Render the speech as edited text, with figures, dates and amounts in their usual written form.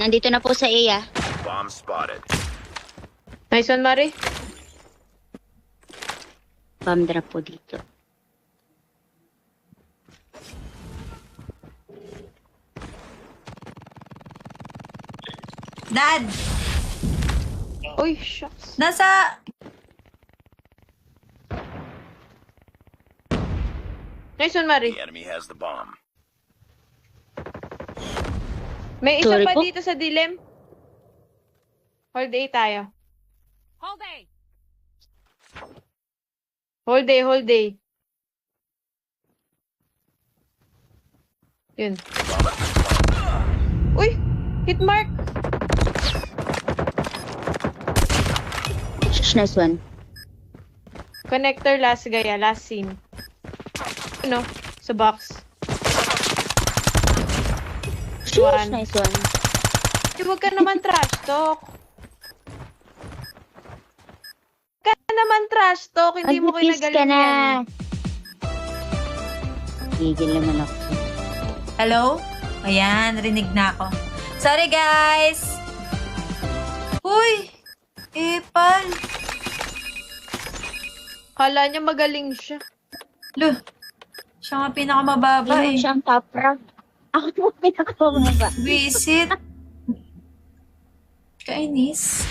Nandito na po sa A. Bomb spotted. Nice one, Mari. Bomb drop po dito. Dad! Uy, shucks. Nasa... Nice one, Mari. The enemy has the bomb. May isa Sorry pa po. dito sa dilim. Hold A tayo. Hold A. Hold A, hold A. Yun. Uy! Hit mark! Nice one. Connector last gaya, last scene. Ano? Sa box. One. Nice one. Huwag ka naman trash talk. Huwag ka naman trash talk. Hindi mo Mag-kiss ka kinagaling na. yan. Gigil naman ako. Hello? Ayan, rinig na ako. Sorry, guys! Uy! Epal! Kala niya magaling siya. Loh! Siya nga pinakamababa Hindi eh. siyang top rank. Ako po pinakamababa. Visit! Kainis.